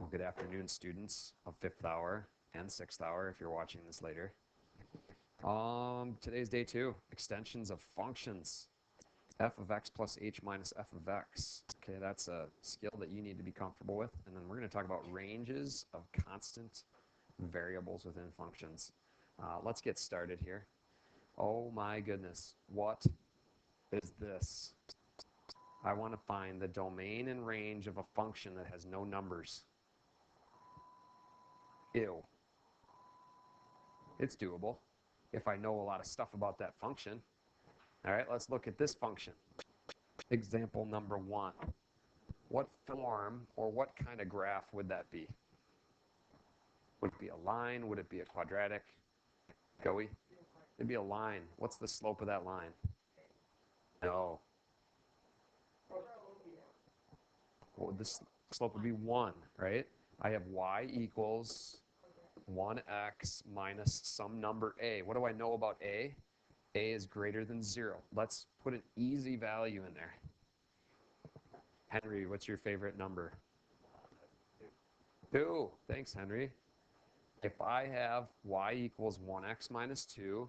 Well, good afternoon, students of 5th hour and 6th hour if you're watching this later. Today's day 2, extensions of functions. F of x plus h minus f of x. Okay, that's a skill that you need to be comfortable with. And then we're going to talk about ranges of constant variables within functions. Let's get started here. Oh my goodness, what is this? I want to find the domain and range of a function that has no numbers. Ew. It's doable if I know a lot of stuff about that function. All right, let's look at this function. Example number 1. What form or what kind of graph would that be? Would it be a line? Would it be a quadratic? Joey? It'd be a line. What's the slope of that line? No. Well, this slope would be 1, right? I have y equals 1x minus some number a. What do I know about a? A is greater than 0. Let's put an easy value in there. Henry, what's your favorite number? 2. Thanks, Henry. If I have y equals 1x minus 2,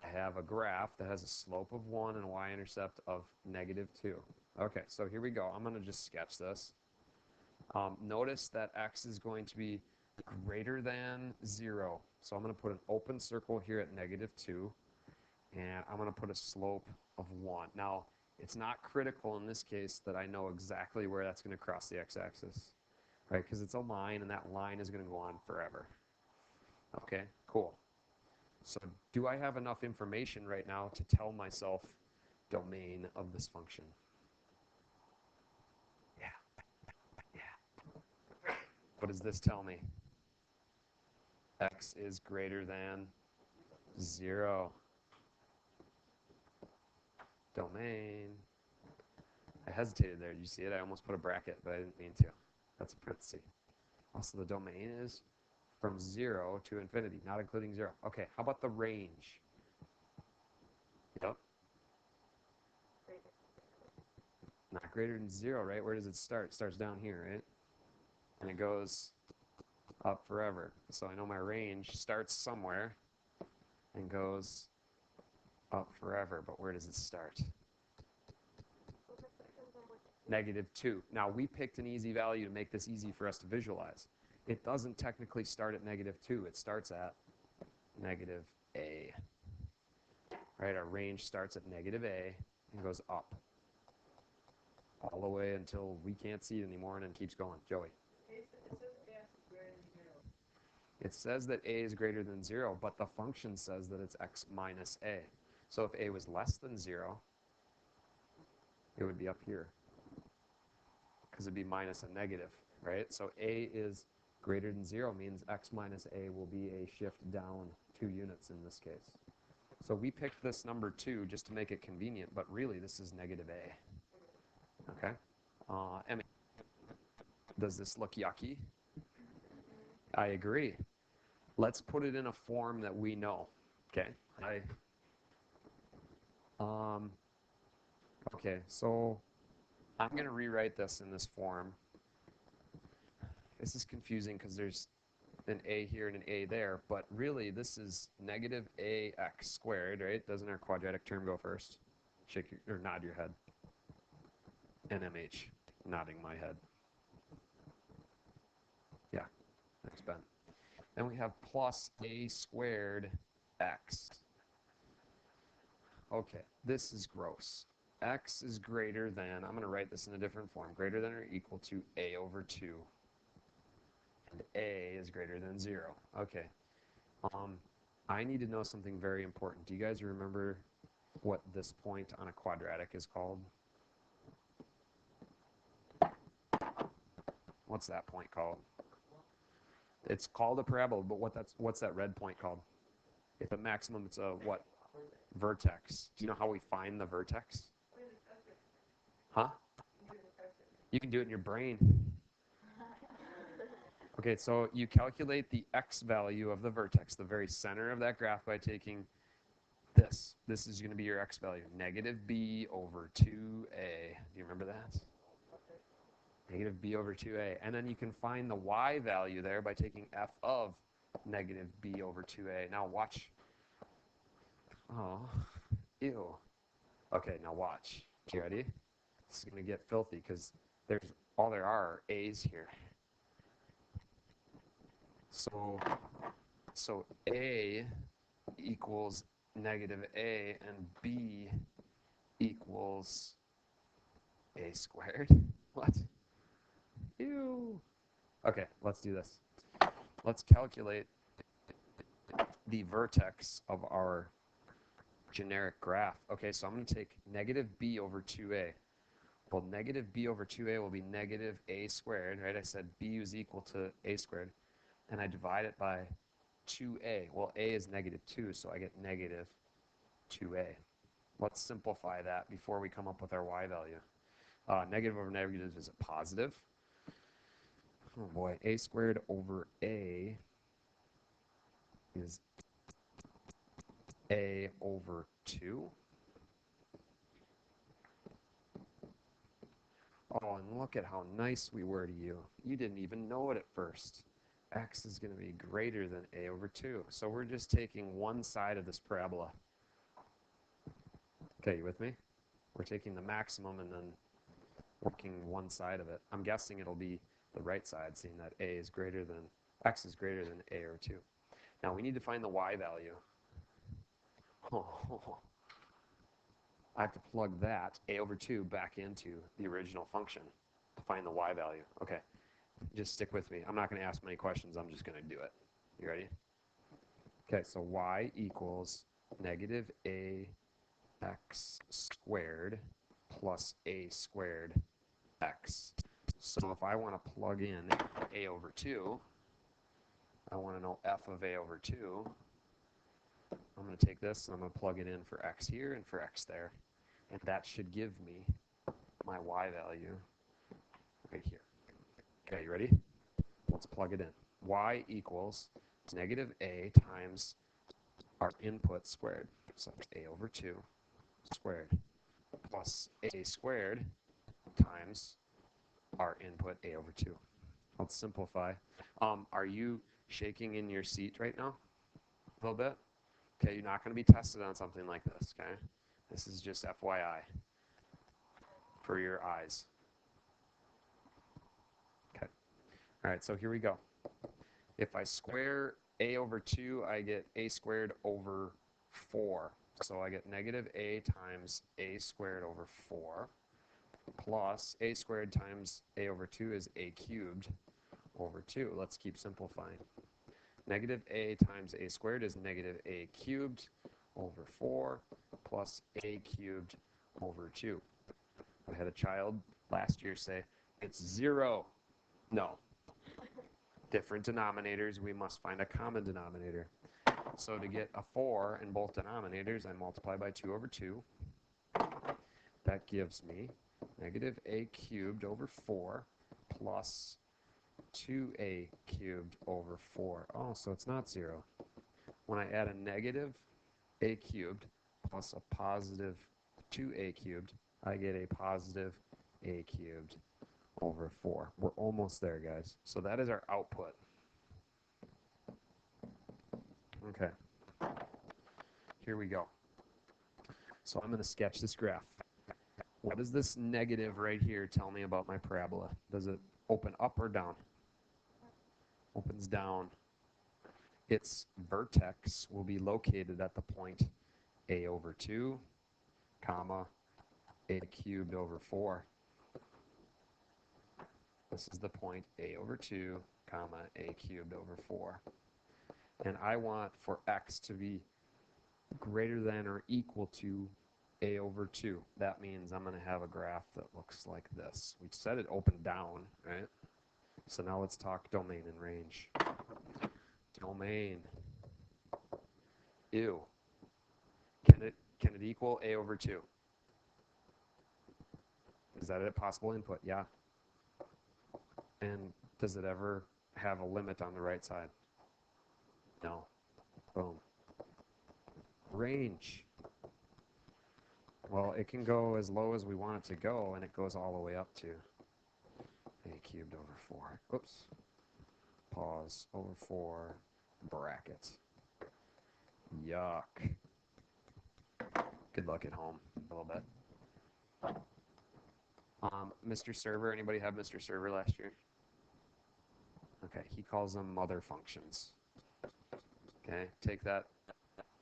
I have a graph that has a slope of 1 and a y-intercept of negative 2. Okay, so here we go. I'm going to just sketch this. Notice that x is going to be greater than 0. So I'm going to put an open circle here at negative 2, and I'm going to put a slope of 1. Now, it's not critical in this case that I know exactly where that's going to cross the x-axis, right? Because it's a line, and that line is going to go on forever. Okay, cool. So do I have enough information right now to tell myself domain of this function? Yeah. What does this tell me? X is greater than 0. Domain. I hesitated there. Did you see it? I almost put a bracket, but I didn't mean to. That's a parenthesis. Also, the domain is from 0 to infinity, not including 0. Okay, how about the range? Yep. Not greater than 0, right? Where does it start? It starts down here, right? And it goes up forever. So I know my range starts somewhere and goes up forever. But where does it start? Negative 2. Now, we picked an easy value to make this easy for us to visualize. It doesn't technically start at negative 2. It starts at negative a. Right? Our range starts at negative a and goes up all the way until we can't see it anymore and then keeps going. Joey? It says that a is greater than 0, but the function says that it's x minus a. So if a was less than 0, it would be up here because it'd be minus a negative, right? So a is greater than 0 means x minus a will be a shift down 2 units in this case. So we picked this number 2 just to make it convenient, but really this is negative a. Okay? Emmy, does this look yucky? I agree. Let's put it in a form that we know. Okay? Okay, so I'm going to rewrite this in this form. This is confusing because there's an a here and an a there, but really this is negative ax squared, right? Doesn't our quadratic term go first? Shake your, or nod your head. NMH, nodding my head. Yeah, thanks, Ben. Then we have plus a squared x. Okay, this is gross. X is greater than, I'm going to write this in a different form, greater than or equal to a over 2. And a is greater than 0. Okay. I need to know something very important. Do you guys remember what this point on a quadratic is called? What's that point called? It's called a parabola, but what's that red point called? If at maximum, it's a what? Vertex. Do you know how we find the vertex? Huh? You can do it in your brain. Okay, so you calculate the x value of the vertex, the very center of that graph, by taking this. This is going to be your x value, negative b over 2a. Do you remember that? Negative b over 2a. And then you can find the y value there by taking f of negative b over 2a. Now watch. Oh, ew. Okay, now watch. You ready? This is going to get filthy because all there are a's here. So a equals negative a and b equals a squared. What? Ew. Okay, let's do this. Let's calculate the vertex of our generic graph. Okay, so I'm going to take negative b over 2a. Well, negative b over 2a will be negative a squared, right? I said b is equal to a squared, and I divide it by 2a. Well, a is negative 2, so I get negative 2a. Let's simplify that before we come up with our y value. Negative over negative is a positive. Oh boy, a squared over a is a over 2. Oh, and look at how nice we were to you. You didn't even know it at first. X is going to be greater than a over 2. So we're just taking one side of this parabola. Okay, you with me? We're taking the maximum and then working one side of it. I'm guessing it'll be the right side, seeing that x is greater than a over 2. Now we need to find the y value. Oh, I have to plug that, a over 2, back into the original function to find the y value. Okay, just stick with me. I'm not going to ask many questions. I'm just going to do it. You ready? Okay, so y equals negative a x squared plus a squared x. So if I want to plug in a over 2, I want to know f of a over 2. I'm going to take this and I'm going to plug it in for x here and for x there. And that should give me my y value right here. Okay, you ready? Let's plug it in. Y equals negative a times our input squared. So that's a over 2 squared plus a squared times our input a over 2. Let's simplify. Are you shaking in your seat right now? A little bit? Okay, you're not going to be tested on something like this, okay? This is just FYI for your eyes. Okay. All right, so here we go. If I square a over 2, I get a squared over 4. So I get negative a times a squared over 4 plus a squared times a over 2 is a cubed over 2. Let's keep simplifying. Negative a times a squared is negative a cubed over 4 plus a cubed over 2. I had a child last year say, it's 0. No. Different denominators, we must find a common denominator. So to get a 4 in both denominators, I multiply by 2 over 2. That gives me negative a cubed over 4 plus 2a cubed over 4. Oh, so it's not 0. When I add a negative a cubed plus a positive 2a cubed, I get a positive a cubed over 4. We're almost there, guys. So that is our output. Okay. Here we go. So I'm going to sketch this graph. What does this negative right here tell me about my parabola? Does it open up or down? Opens down. Its vertex will be located at the point a over 2, comma, a cubed over 4. This is the point a over 2, comma, a cubed over 4. And I want for x to be greater than or equal to a over 2. That means I'm going to have a graph that looks like this. We said it opened down, right? So now let's talk domain and range. Domain. Ew. Can it equal a over 2? Is that a possible input? Yeah. And does it ever have a limit on the right side? No. Boom. Range. Well, it can go as low as we want it to go, and it goes all the way up to. cubed over 4. Oops. Pause. Over 4 bracket. Yuck. Good luck at home a little bit. Mr. Server, anybody have Mr. Server last year? Okay, he calls them mother functions. Okay, take that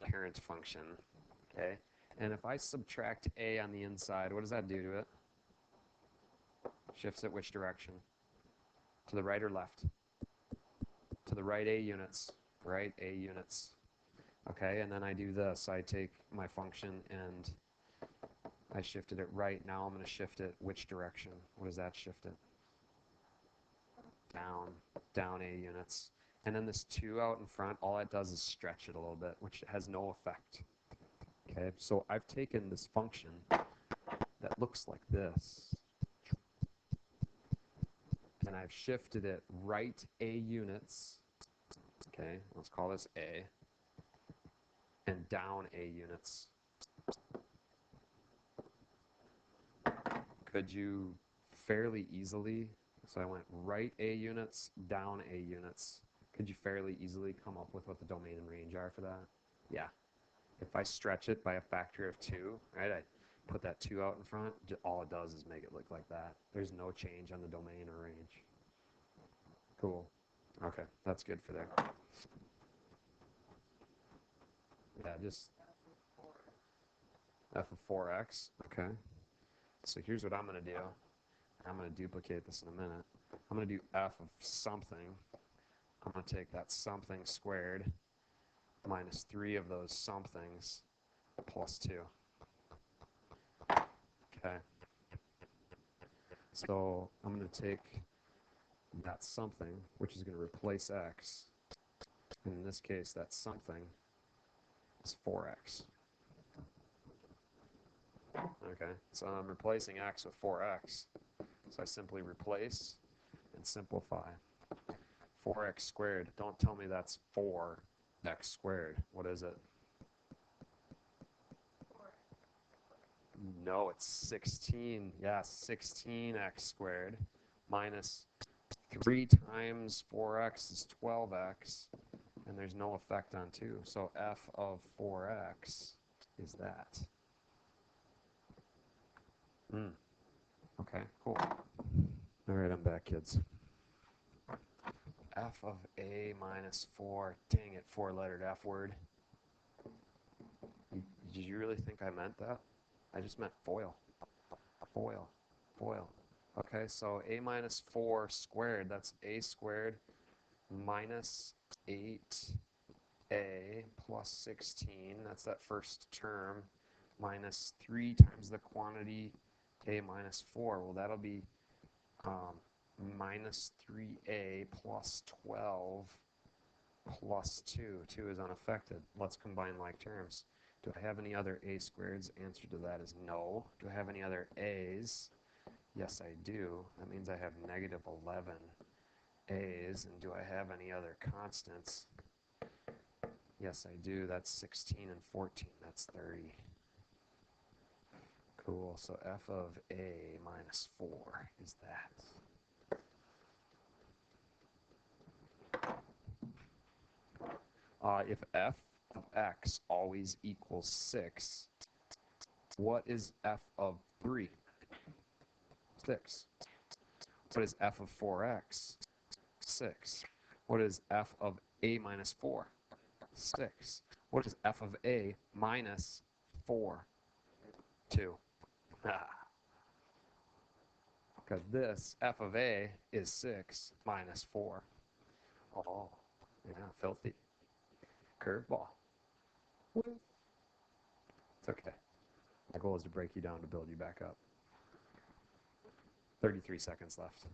parent function. Okay, and if I subtract a on the inside, what does that do to it? Shifts it which direction? To the right or left? To the right a units. Right a units. Okay, and then I do this. I take my function and I shifted it right. Now I'm going to shift it which direction? What does that shift it? Down a units. And then this 2 out in front, all it does is stretch it a little bit, which has no effect. Okay, so I've taken this function that looks like this, and I've shifted it right a units. Okay, let's call this a, and down a units. Could you fairly easily, so I went right a units, down a units. Could you fairly easily come up with what the domain and range are for that? Yeah. If I stretch it by a factor of 2, right, I put that 2 out in front, all it does is make it look like that. There's no change on the domain or range. Cool. Okay, that's good for there. Yeah, just f of 4x. Okay. So here's what I'm going to do. I'm going to duplicate this in a minute. I'm going to do f of something. I'm going to take that something squared minus 3 of those somethings plus 2. Okay. So I'm going to take that something, which is going to replace x. And in this case, that something is 4x. Okay, so I'm replacing x with 4x. So I simply replace and simplify. 4x squared. Don't tell me that's 4x squared. What is it? No, it's 16. Yeah, 16x squared minus 3 times 4x is 12x, and there's no effect on 2. So f of 4x is that. Okay, cool. All right, I'm back, kids. F of a minus 4. Dang it, 4-lettered F word. Did you really think I meant that? I just meant FOIL. FOIL. FOIL. Okay, so a minus 4 squared, that's a squared minus 8a plus 16. That's that first term minus 3 times the quantity a minus 4. Well, that'll be minus 3a plus 12 plus 2. 2 is unaffected. Let's combine like terms. Do I have any other a squareds? Answer to that is no. Do I have any other a's? Yes, I do. That means I have negative 11 a's. And do I have any other constants? Yes, I do. That's 16 and 14. That's 30. Cool. So f of a minus 4 is that. If f of x always equals 6, what is f of 3? 6. What is f of 4x? 6. What is f of a minus 4? 6. What is f of a minus 4? 2. Because this f of a is 6 minus 4. Oh, yeah, filthy. Curveball. It's okay. My goal is to break you down to build you back up. 33 seconds left.